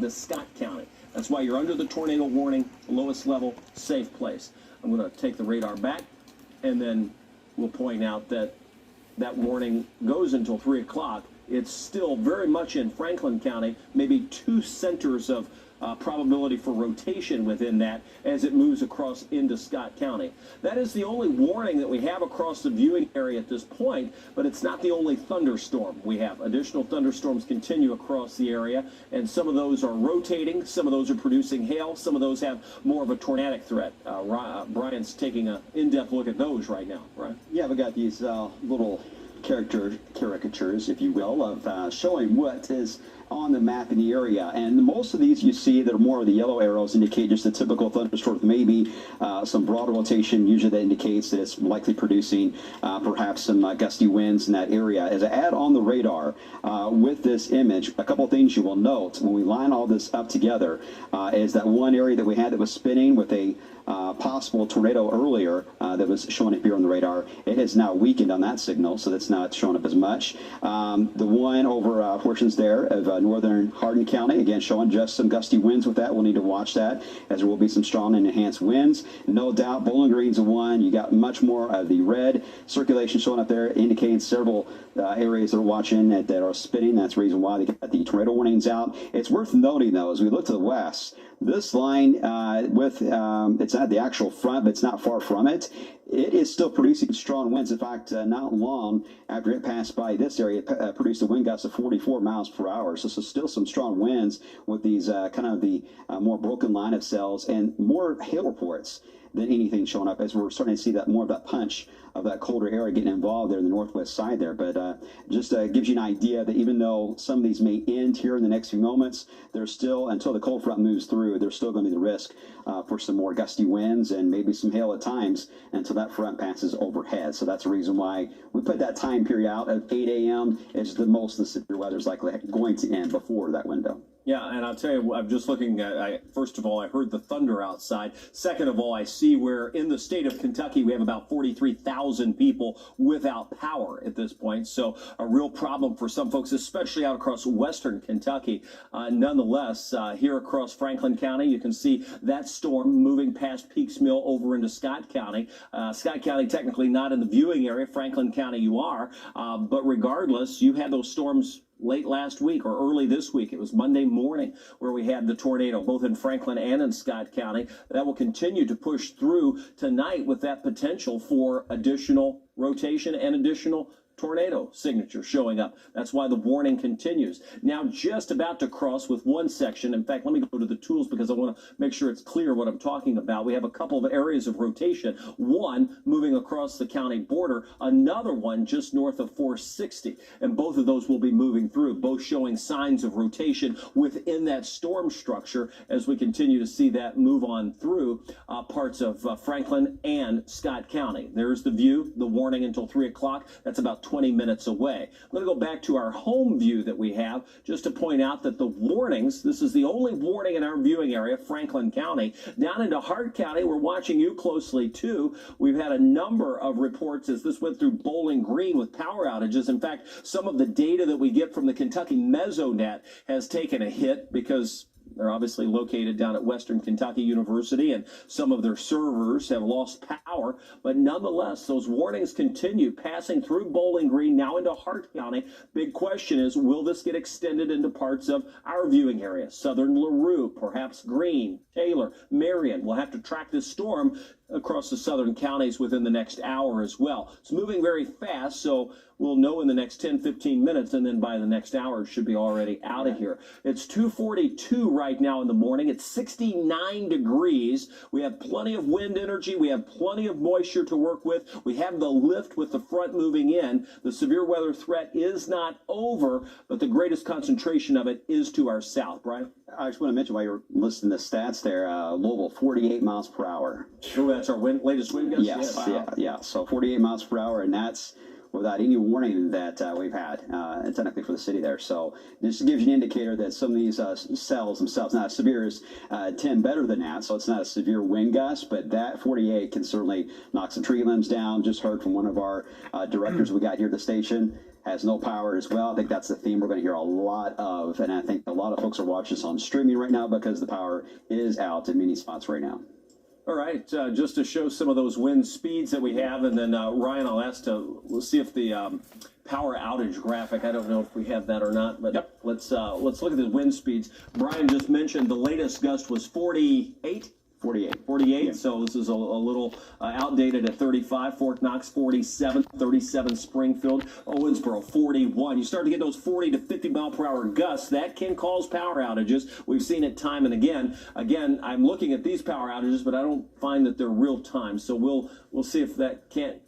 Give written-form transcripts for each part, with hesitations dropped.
into Scott County. That's why you're under the tornado warning, lowest level, safe place. I'm going to take the radar back, and then we'll point out that that warning goes until 3 o'clock. It's still very much in Franklin County, maybe 2 centers of probability for rotation within that as it moves across into Scott County. That is the only warning that we have across the viewing area at this point, but it's not the only thunderstorm. We have additional thunderstorms continue across the area, and some of those are rotating, some of those are producing hail, some of those have more of a tornadic threat. Brian's taking an in-depth look at those right now, right? Yeah, we got these little caricatures, if you will, of showing what is on the map in the area, and most of these you see that are more of the yellow arrows indicate just a typical thunderstorm, maybe some broad rotation. Usually that indicates that it's likely producing perhaps some gusty winds in that area. As I add on the radar with this image, a couple things you will note when we line all this up together is that one area that we had that was spinning with a possible tornado earlier that was showing up here on the radar. It has now weakened on that signal, so that's not showing up as much. The one over portions there of northern Hardin County, again showing just some gusty winds with that. We'll need to watch that as there will be some strong and enhanced winds. No doubt Bowling Green's the one. You got much more of the red circulation showing up there, indicating several areas that are watching that are spinning. That's the reason why they got the tornado warnings out. It's worth noting, though, as we look to the west, this line it's not the actual front, but it's not far from it. It is still producing strong winds. In fact, not long after it passed by this area, it produced a wind gust of 44 miles per hour. So still some strong winds with these kind of the more broken line of cells and more hail reports than anything showing up, as we're starting to see that more of that punch of that colder area getting involved there in the northwest side there. But just gives you an idea that even though some of these may end here in the next few moments, there's still, until the cold front moves through, there's still going to be the risk for some more gusty winds and maybe some hail at times until that front passes overhead. So that's the reason why we put that time period out of 8 a.m. as the most of the severe weather is likely going to end before that window. Yeah, and I'll tell you, I'm just looking at, first of all, I heard the thunder outside. Second of all, I see where in the state of Kentucky, we have about 43,000 people without power at this point. So a real problem for some folks, especially out across western Kentucky. Nonetheless, here across Franklin County, you can see that storm moving past Peaks Mill over into Scott County. Scott County technically not in the viewing area. Franklin County you are. But regardless, you had those storms late last week or early this week. It was Monday morning where we had the tornado, both in Franklin and in Scott County. That will continue to push through tonight with that potential for additional rotation and additional tornado signature showing up. That's why the warning continues. Now just about to cross with one section. In fact, let me go to the tools because I want to make sure it's clear what I'm talking about. We have a couple of areas of rotation. One moving across the county border, another one just north of 460. And both of those will be moving through, both showing signs of rotation within that storm structure as we continue to see that move on through parts of Franklin and Scott County. There's the view, the warning until 3 o'clock. That's about 20 minutes away. I'm going to go back to our home view that we have just to point out that the warnings, this is the only warning in our viewing area, Franklin County. Down into Hart County, we're watching you closely too. We've had a number of reports as this went through Bowling Green with power outages. In fact, some of the data that we get from the Kentucky Mesonet has taken a hit because they're obviously located down at Western Kentucky University, and some of their servers have lost power. But nonetheless, those warnings continue passing through Bowling Green, now into Hart County. Big question is, will this get extended into parts of our viewing area? Southern LaRue, perhaps Greene, Taylor, Marion. We'll have to track this storm across the southern counties within the next hour as well. It's moving very fast, so we'll know in the next 10-15 minutes, and then by the next hour it should be already out of here. It's 2:42 right now in the morning. It's 69 degrees. We have plenty of wind energy. We have plenty of moisture to work with. We have the lift with the front moving in. The severe weather threat is not over, but the greatest concentration of it is to our south. Brian? I just want to mention while you're listening to the stats there, Louisville, 48 miles per hour. Oh, that's our latest wind gust? Yes, yeah. So 48 miles per hour, and that's without any warning that we've had, technically for the city there. So this gives you an indicator that some of these cells themselves, not as severe as 10 better than that. So it's not a severe wind gust, but that 48 can certainly knock some tree limbs down. Just heard from one of our directors we got here at the station, has no power as well. I think that's the theme we're going to hear a lot of, and I think a lot of folks are watching this on streaming right now because the power is out in many spots right now. All right, just to show some of those wind speeds that we have, and then Ryan, I'll ask we'll see if the power outage graphic, I don't know if we have that or not, but Yep. let's look at the wind speeds. Brian just mentioned the latest gust was 48. 48, Yeah. so this is a little outdated at 35. Fort Knox 47, 37 Springfield, Owensboro 41. You start to get those 40 to 50 mile per hour gusts, that can cause power outages. We've seen it time and again. Again, I'm looking at these power outages, but I don't find that they're real time. So we'll see if that can't.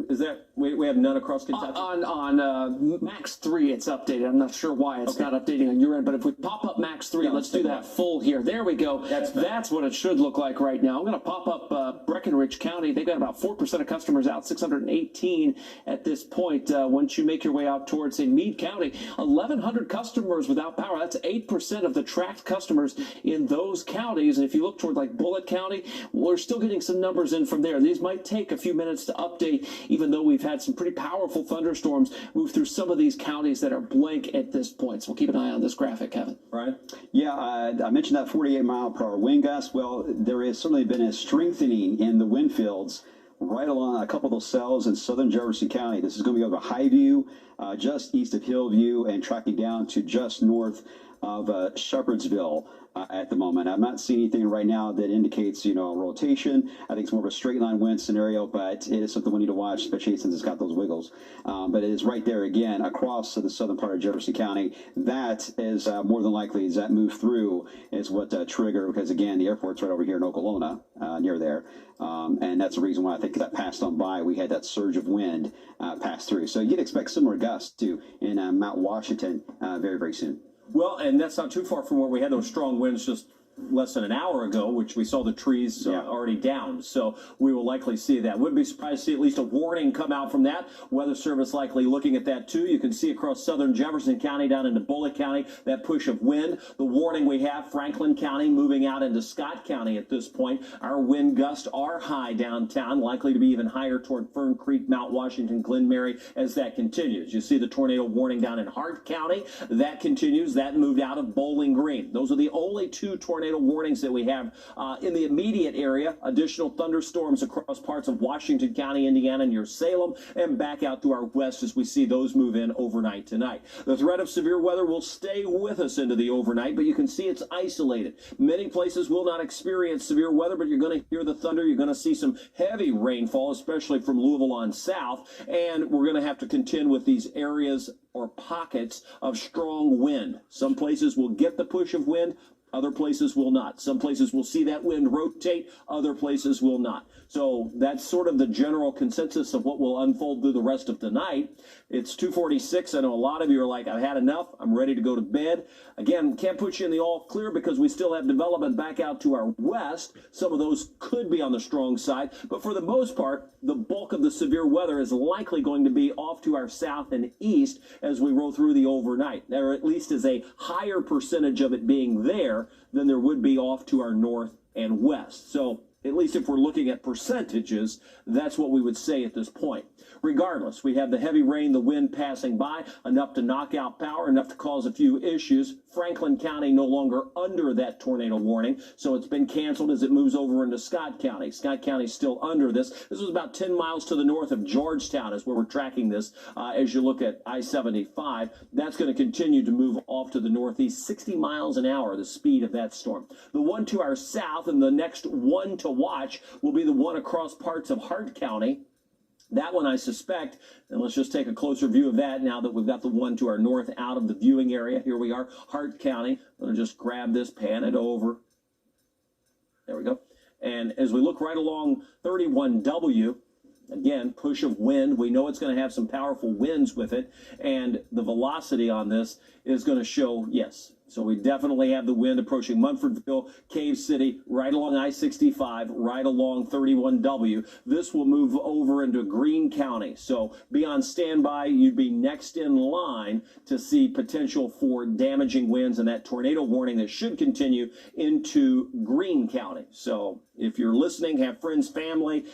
Is that we have none across Kentucky? On Max 3, it's updated. I'm not sure why it's not updating on your end, but if we pop up Max 3, Yeah, let's do that full here. There we go. That's what it should look like right now. I'm going to pop up Breckinridge County. They've got about 4% of customers out, 618 at this point. Once you make your way out towards, say, Meade County, 1,100 customers without power. That's 8% of the tracked customers in those counties. And if you look toward like Bullitt County, we're still getting some numbers in from there. These might take a few minutes to update, even though we've had some pretty powerful thunderstorms move through some of these counties that are blank at this point. So we'll keep an eye on this graphic, Kevin. Right? Yeah, I mentioned that 48 mile per hour wind gust. Well, there has certainly been a strengthening in the wind fields right along a couple of those cells in southern Jefferson County. This is going to be over Highview, just east of Hillview, and tracking down to just north of Shepherdsville at the moment. I'm not seeing anything right now that indicates, a rotation. I think it's more of a straight line wind scenario, but it is something we need to watch, especially since it's got those wiggles. But it is right there again across to the southern part of Jefferson County. That is more than likely, as that move through, is what trigger, because again, the airport's right over here in Okolona, near there. And that's the reason why I think that passed on by. We had that surge of wind pass through. So you'd expect similar gusts too in Mount Washington very, very soon. Well, and that's not too far from where we had those strong winds just less than an hour ago, which we saw the trees already down. So we will likely see that. Would be surprised to see at least a warning come out from that. Weather Service likely looking at that too. You can see across southern Jefferson County down into Bullitt County, that push of wind. The warning we have, Franklin County moving out into Scott County at this point. Our wind gusts are high downtown, likely to be even higher toward Fern Creek, Mount Washington, Glen Mary as that continues. You see the tornado warning down in Hart County. That continues. That moved out of Bowling Green. Those are the only two tornado warnings that we have in the immediate area. Additional thunderstorms across parts of Washington County, Indiana, near Salem, and back out to our west as we see those move in overnight tonight. The threat of severe weather will stay with us into the overnight, but you can see it's isolated. Many places will not experience severe weather, but you're going to hear the thunder. You're going to see some heavy rainfall, especially from Louisville on south, and we're going to have to contend with these areas or pockets of strong wind. Some places will get the push of wind. Other places will not. Some places will see that wind rotate. Other places will not. So that's sort of the general consensus of what will unfold through the rest of the night. It's 2:46. I know a lot of you are like, I've had enough. I'm ready to go to bed. Again, can't put you in the all clear because we still have development back out to our west. Some of those could be on the strong side. But for the most part, the bulk of the severe weather is likely going to be off to our south and east as we roll through the overnight. There at least is a higher percentage of it being there than there would be off to our north and west. So at least if we're looking at percentages, that's what we would say at this point. Regardless, we have the heavy rain, the wind passing by, enough to knock out power, enough to cause a few issues. Franklin County no longer under that tornado warning, so it's been canceled as it moves over into Scott County. Scott County is still under this. This was about 10 miles to the north of Georgetown is where we're tracking this as you look at I-75. That's going to continue to move off to the northeast, 60 miles an hour, the speed of that storm. The one to our south and the next one to watch will be the one across parts of Hart County. That one, I suspect, and let's just take a closer view of that now that we've got the one to our north out of the viewing area. Here we are, Hart County. I'm going to just grab this, pan it over. There we go. And as we look right along 31W, again, push of wind. We know it's going to have some powerful winds with it, and the velocity on this is going to show yes. So we definitely have the wind approaching Munfordville, Cave City, right along I-65, right along 31W. This will move over into Greene County. So be on standby. You'd be next in line to see potential for damaging winds and that tornado warning that should continue into Greene County. So if you're listening, have friends, family,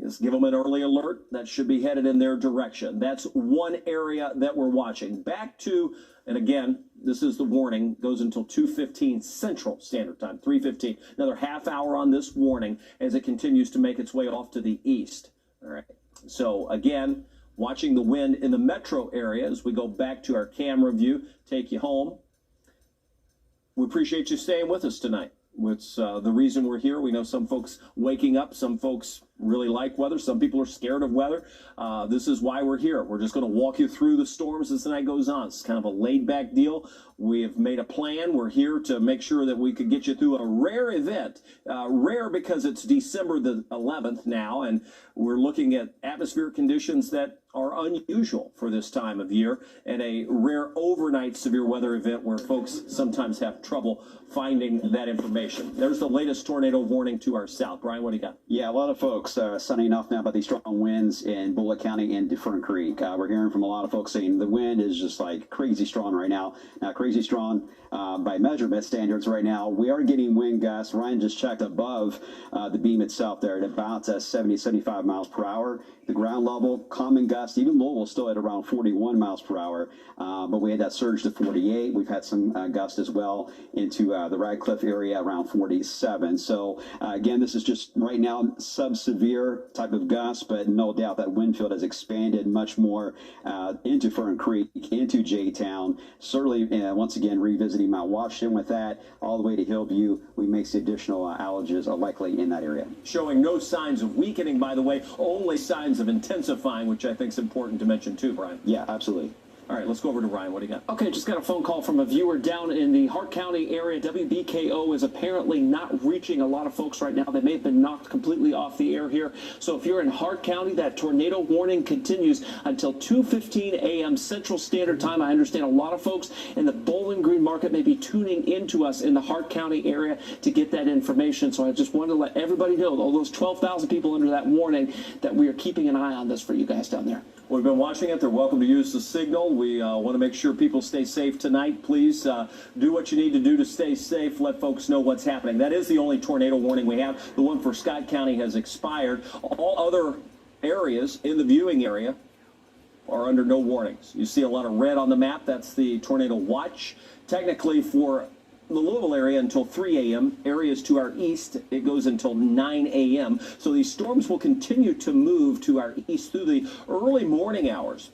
just give them an early alert. That should be headed in their direction. That's one area that we're watching. Back to, and again, this is the warning, goes until 2:15 Central Standard Time, 3:15. Another half hour on this warning as it continues to make its way off to the east. All right. So again, watching the wind in the metro area as we go back to our camera view, take you home. We appreciate you staying with us tonight. It's the reason we're here. We know some folks waking up, some folks really like weather, some people are scared of weather. This is why we're here. We're just going to walk you through the storms as the night goes on. It's kind of a laid-back deal. We have made a plan. We're here to make sure that we could get you through a rare event. Rare because it's December the 11th now, and we're looking at atmospheric conditions that are unusual for this time of year, and a rare overnight severe weather event where folks sometimes have trouble finding that information. There's the latest tornado warning to our south. Brian, what do you got? Yeah, a lot of folks sunny enough now about these strong winds in Bullitt County and Fern Creek. We're hearing from a lot of folks saying the wind is just like crazy strong right now. Now, crazy strong by measurement standards right now. We are getting wind gusts. Ryan just checked above the beam itself there at about 70, 75 miles per hour. The ground level, common gust, even Louisville still at around 41 miles per hour. But we had that surge to 48. We've had some gust as well into the Radcliffe area around 47. So again, this is just right now sub-severe type of gust, but no doubt that wind field has expanded much more into Fern Creek, into J-Town. Certainly, once again, revisiting Mount Washington with that, all the way to Hillview, we make the additional outages likely in that area. Showing no signs of weakening, by the way, only signs of intensifying, which I think is important to mention too, Brian. Yeah, absolutely. All right, let's go over to Ryan. What do you got? Okay, just got a phone call from a viewer down in the Hart County area. WBKO is apparently not reaching a lot of folks right now. They may have been knocked completely off the air here. So if you're in Hart County, that tornado warning continues until 2:15 a.m. Central Standard Time. I understand a lot of folks in the Bowling Green market may be tuning into us in the Hart County area to get that information. So I just wanted to let everybody know, all those 12,000 people under that warning, that we are keeping an eye on this for you guys down there. We've been watching it. They're welcome to use the signal. We want to make sure people stay safe tonight. Please do what you need to do to stay safe. Let folks know what's happening. That is the only tornado warning we have. The one for Scott County has expired. All other areas in the viewing area are under no warnings. You see a lot of red on the map. That's the tornado watch. Technically for the Louisville area until 3 a.m. Areas to our east, it goes until 9 a.m. So these storms will continue to move to our east through the early morning hours.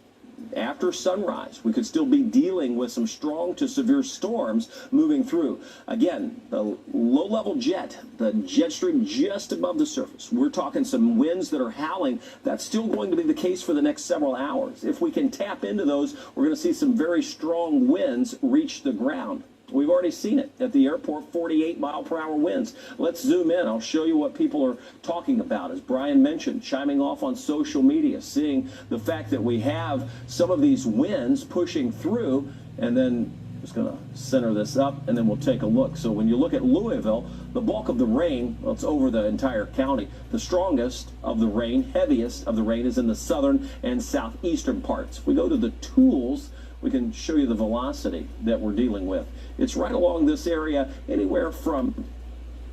After sunrise, we could still be dealing with some strong to severe storms moving through. Again, the low-level jet, the jet stream just above the surface. We're talking some winds that are howling. That's still going to be the case for the next several hours. If we can tap into those, we're going to see some very strong winds reach the ground. We've already seen it at the airport, 48-mile-per-hour winds. Let's zoom in. I'll show you what people are talking about. As Brian mentioned, chiming off on social media, seeing the fact that we have some of these winds pushing through, and then just going to center this up, and then we'll take a look. So when you look at Louisville, the bulk of the rain, well, it's over the entire county. The strongest of the rain, heaviest of the rain, is in the southern and southeastern parts. If we go to the tools, we can show you the velocity that we're dealing with. It's right along this area, anywhere from,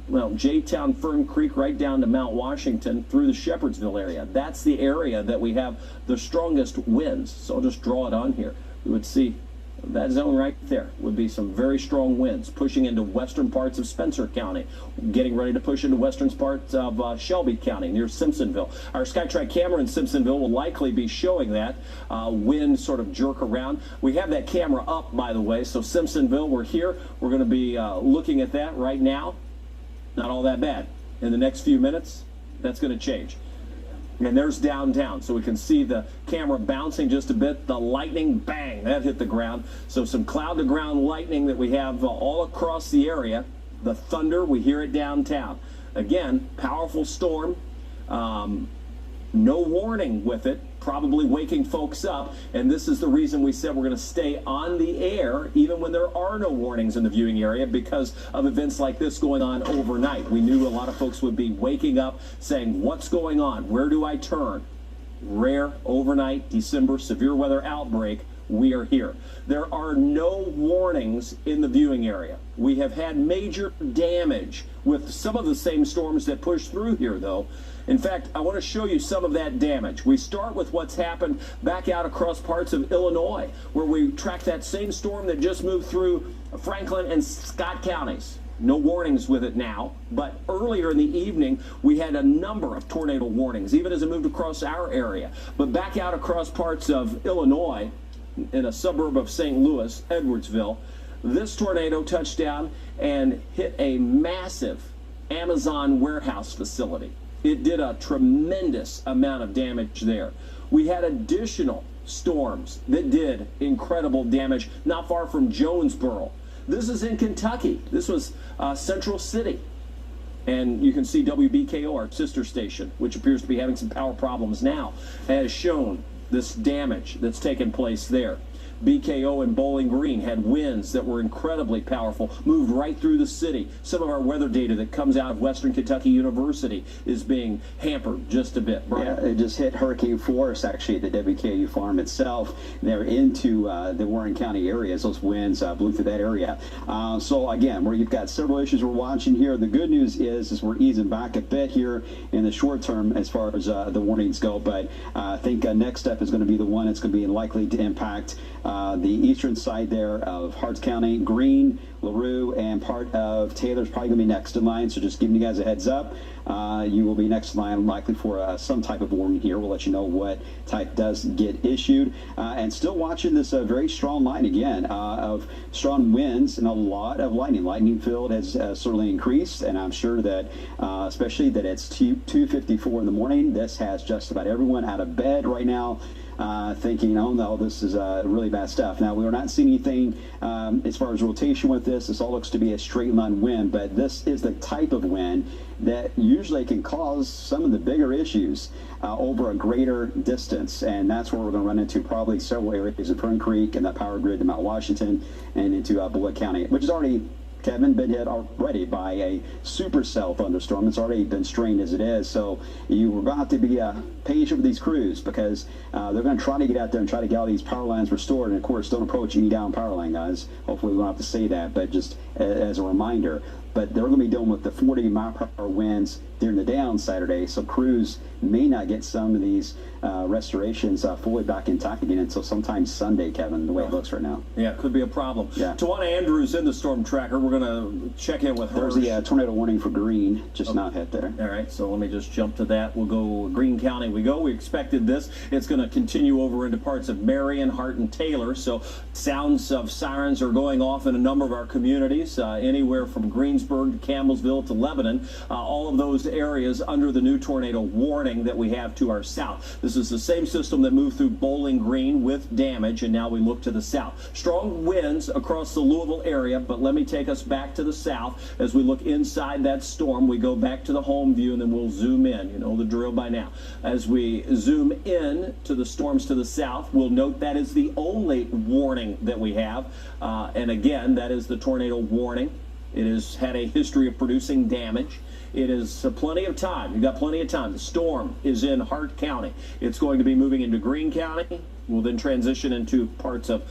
well, J-Town, Fern Creek, right down to Mount Washington through the Shepherdsville area. That's the area that we have the strongest winds. So I'll just draw it on here. We would see that zone right there would be some very strong winds pushing into western parts of Spencer County, getting ready to push into western parts of Shelby County near Simpsonville. Our SkyTrack camera in Simpsonville will likely be showing that wind sort of jerk around. We have that camera up, by the way, so Simpsonville, we're here. We're going to be looking at that right now. Not all that bad. In the next few minutes, that's going to change. And there's downtown, so we can see the camera bouncing just a bit. The lightning, bang, that hit the ground. So some cloud-to-ground lightning that we have all across the area. The thunder, we hear it downtown. Again, powerful storm. No warning with it, probably waking folks up. And this is the reason we said we're going to stay on the air even when there are no warnings in the viewing area, because of events like this going on overnight. We knew a lot of folks would be waking up saying, what's going on? Where do I turn? Rare overnight December severe weather outbreak. We are here. There are no warnings in the viewing area. We have had major damage with some of the same storms that pushed through here, though. In fact, I want to show you some of that damage. We start with what's happened back out across parts of Illinois, where we track that same storm that just moved through Franklin and Scott counties. No warnings with it now, but earlier in the evening, we had a number of tornado warnings, even as it moved across our area. But back out across parts of Illinois, in a suburb of St. Louis, Edwardsville, this tornado touched down and hit a massive Amazon warehouse facility. It did a tremendous amount of damage there. We had additional storms that did incredible damage not far from Jonesboro. This is in Kentucky. This was Central City. And you can see WBKO, our sister station, which appears to be having some power problems now, has shown this damage that's taken place there. BKO and Bowling Green had winds that were incredibly powerful, moved right through the city. Some of our weather data that comes out of Western Kentucky University is being hampered just a bit. Brian? Yeah, it just hit hurricane force, actually, at the WKU farm itself. They're into the Warren County areas. Those winds blew through that area. So, again, where you've got several issues we're watching here. The good news is we're easing back a bit here in the short term as far as the warnings go. But I think next step is going to be the one that's going to be likely to impact the eastern side there of Harts County. Greene, LaRue, and part of Taylor's probably going to be next in line. So just giving you guys a heads up. You will be next in line likely for some type of warning here. We'll let you know what type does get issued. And still watching this very strong line again of strong winds and a lot of lightning. Lightning field has certainly increased, and I'm sure that especially that it's 2:54 in the morning. This has just about everyone out of bed right now. Thinking, oh no, this is really bad stuff. Now, we are not seeing anything as far as rotation with this. This all looks to be a straight line wind, but this is the type of wind that usually can cause some of the bigger issues over a greater distance, and that's where we're going to run into probably several areas of Fern Creek and that power grid to Mount Washington and into Bullitt County, which is already, Kevin, been hit already by a supercell thunderstorm. It's already been strained as it is. So you are going to have to be patient with these crews, because they're going to try to get out there and try to get all these power lines restored. And of course, don't approach any down power line, guys. Hopefully we won't have to say that, but just as a reminder. But they're going to be dealing with the 40-mile-per-hour winds during the day on Saturday, so crews may not get some of these restorations fully back intact again until sometime Sunday, Kevin, the way it looks right now. Yeah, it could be a problem. Yeah. Tawana Andrews in the storm tracker. We're going to check in with her. There's the tornado warning for Greene, just not hit there. All right, so let me just jump to that. We'll go Greene County. We expected this. It's going to continue over into parts of Marion, Hart, and Taylor. So sounds of sirens are going off in a number of our communities, anywhere from Greensburg to Campbellsville to Lebanon. All of those areas under the new tornado warning that we have to our south. This is the same system that moved through Bowling Green with damage, and now we look to the south. Strong winds across the Louisville area, but let me take us back to the south. As we look inside that storm, we go back to the home view, and then we'll zoom in. You know the drill by now. As we zoom in to the storms to the south, we'll note that is the only warning that we have. And again, that is the tornado warning. It has had a history of producing damage. It is plenty of time. You've got plenty of time. The storm is in Hart County. It's going to be moving into Greene County. We'll then transition into parts of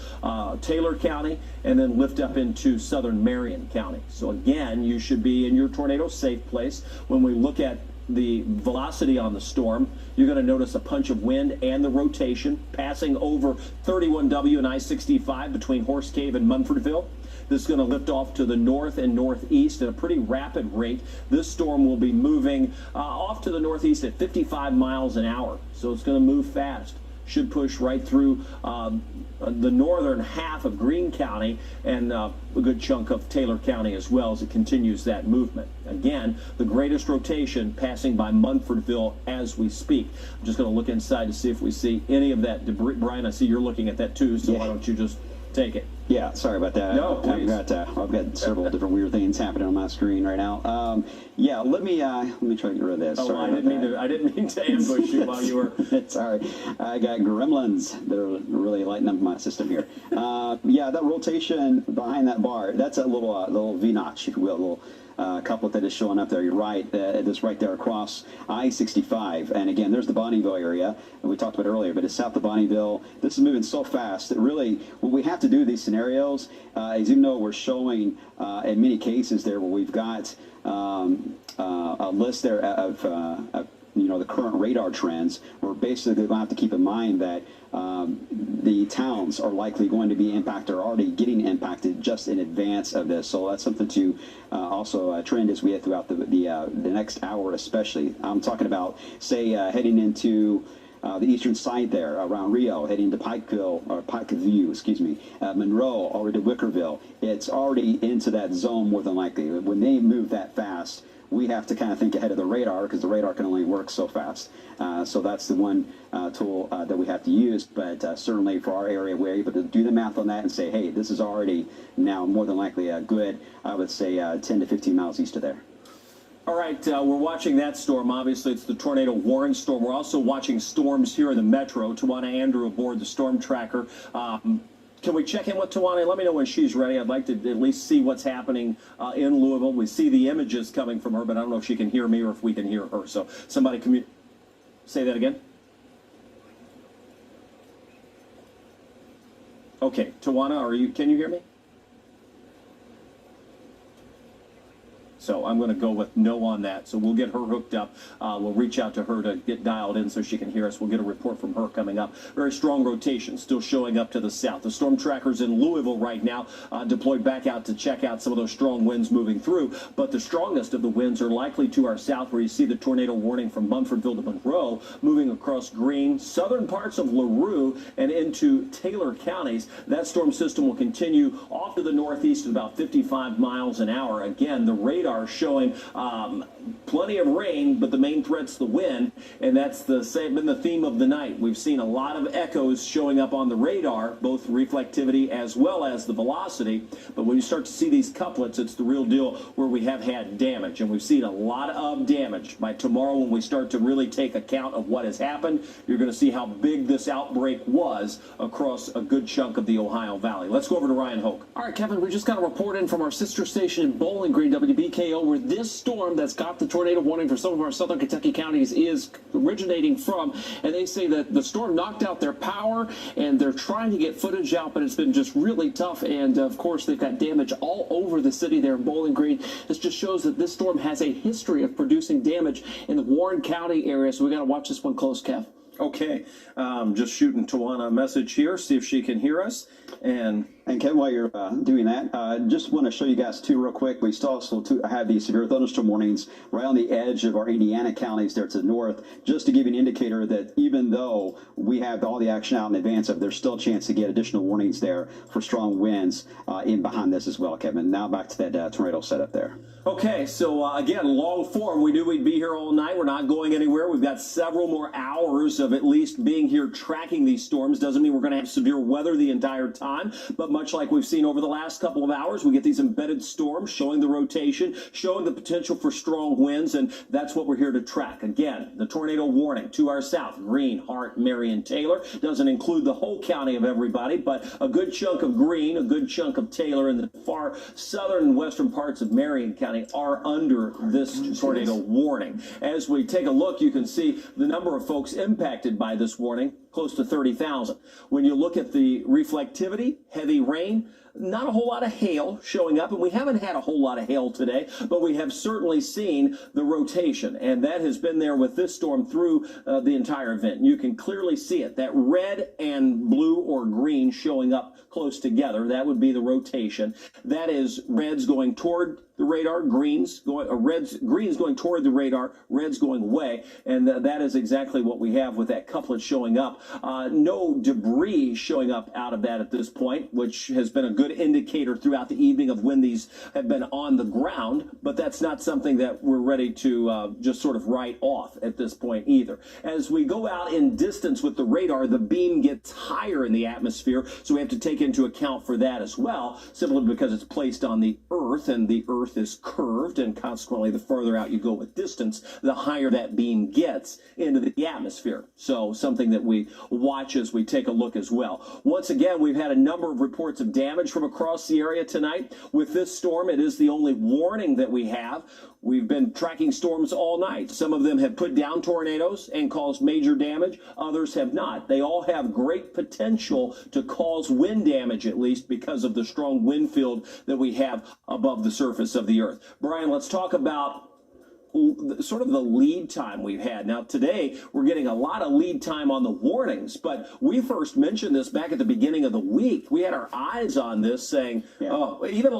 Taylor County and then lift up into southern Marion County. So again, you should be in your tornado safe place. When we look at the velocity on the storm, you're going to notice a punch of wind and the rotation passing over 31W and I-65 between Horse Cave and Munfordville. This is going to lift off to the north and northeast at a pretty rapid rate. This storm will be moving off to the northeast at 55 miles an hour. So it's going to move fast. Should push right through the northern half of Greene County and a good chunk of Taylor County as well as it continues that movement. Again, the greatest rotation passing by Munfordville as we speak. I'm just going to look inside to see if we see any of that debris. Brian, I see you're looking at that too, so why don't you just take it? Yeah, sorry about that. No, please. I've got several different weird things happening on my screen right now. Yeah, let me try to get rid of this. Oh, Sorry I didn't mean to ambush you while you were. It's all right. I got gremlins that are really lighting up my system here. Yeah, that rotation behind that bar, that's a little V-notch, if you will, a little couplet that is showing up there. You're right. It is right there across I-65. And again, there's the Bonneville area that we talked about earlier, but it's south of Bonneville. This is moving so fast that really what we have to do in these scenarios is, even though we're showing in many cases there where we've got a list there of the current radar trends, we're basically going to have to keep in mind that the towns are likely going to be impacted or already getting impacted just in advance of this. So that's something to also trend as we head throughout the next hour, especially. I'm talking about, say, heading into the eastern side there around Rio, heading to Pikeview, excuse me, Monroe, already to Wickerville. It's already into that zone more than likely. When they move that fast, we have to kind of think ahead of the radar, because the radar can only work so fast. So that's the one tool that we have to use. But certainly for our area, we're able to do the math on that and say, hey, this is already now more than likely a good, I would say, 10 to 15 miles east of there. All right, we're watching that storm. Obviously, it's the tornado warning storm. We're also watching storms here in the metro. Tawana Andrew aboard the storm tracker. Can we check in with Tawana? Let me know when she's ready. I'd like to at least see what's happening in Louisville. We see the images coming from her, but I don't know if she can hear me or if we can hear her. So somebody say that again. Okay, Tawana, can you hear me? So I'm going to go with no on that. So we'll get her hooked up. We'll reach out to her to get dialed in so she can hear us. We'll get a report from her coming up. Very strong rotation still showing up to the south. The storm tracker's in Louisville right now, deployed back out to check out some of those strong winds moving through. But the strongest of the winds are likely to our south, where you see the tornado warning from Munfordville to Monroe, moving across Greene, southern parts of LaRue, and into Taylor counties. That storm system will continue off to the northeast at about 55 miles an hour. Again, the radar showing plenty of rain, but the main threat's the wind, and that's been the theme of the night. We've seen a lot of echoes showing up on the radar, both reflectivity as well as the velocity, but when you start to see these couplets, it's the real deal where we have had damage, and we've seen a lot of damage. By tomorrow, when we start to really take account of what has happened, you're going to see how big this outbreak was across a good chunk of the Ohio Valley. Let's go over to Ryan Hoke. All right, Kevin, we just got a report in from our sister station in Bowling Green, WBKO, where this storm that's got the tornado warning for some of our southern Kentucky counties is originating from. And they say that the storm knocked out their power, and they're trying to get footage out, but it's been just really tough. And, of course, they've got damage all over the city there in Bowling Green. This just shows that this storm has a history of producing damage in the Warren County area. So we got to watch this one close, Kev. Okay, just shooting Tawana a message here, see if she can hear us. And Kevin, while you're doing that, just want to show you guys too real quick. We still also have these severe thunderstorm warnings right on the edge of our Indiana counties there to the north, just to give you an indicator that even though we have all the action out in advance of, there's still a chance to get additional warnings there for strong winds in behind this as well, Kevin. Now back to that tornado setup there. Okay, so again, long form. We knew we'd be here all night. We're not going anywhere. We've got several more hours of at least being here tracking these storms. Doesn't mean we're going to have severe weather the entire time, but much like we've seen over the last couple of hours, we get these embedded storms showing the rotation, showing the potential for strong winds, and that's what we're here to track. Again, the tornado warning to our south, Greene, Hart, Marion, Taylor. Doesn't include the whole county of everybody, but a good chunk of Greene, a good chunk of Taylor, and the far southern and western parts of Marion County are under this tornado warning. As we take a look, you can see the number of folks impacted by this warning, close to 30,000. When you look at the reflectivity, heavy rain, not a whole lot of hail showing up, and we haven't had a whole lot of hail today, but we have certainly seen the rotation, and that has been there with this storm through the entire event. You can clearly see it, that red and blue or green showing up close together. That would be the rotation. That is reds going toward the radar, greens going toward the radar, reds going away, and that is exactly what we have with that couplet showing up out. No debris showing up out of that at this point, which has been a good indicator throughout the evening of when these have been on the ground, but that's not something that we're ready to just sort of write off at this point either. As we go out in distance with the radar, the beam gets higher in the atmosphere, so we have to take into account for that as well, simply because it's placed on the Earth, and the Earth is curved, and consequently the further out you go with distance, the higher that beam gets into the atmosphere. So something that we watch as we take a look as well. Once again, we've had a number of reports of damage from across the area tonight. With this storm, it is the only warning that we have. We've been tracking storms all night. Some of them have put down tornadoes and caused major damage. Others have not. They all have great potential to cause wind damage, at least because of the strong wind field that we have above the surface of the Earth. Brian, let's talk about sort of the lead time we've had. Now, today, we're getting a lot of lead time on the warnings, but we first mentioned this back at the beginning of the week. We had our eyes on this saying, oh, even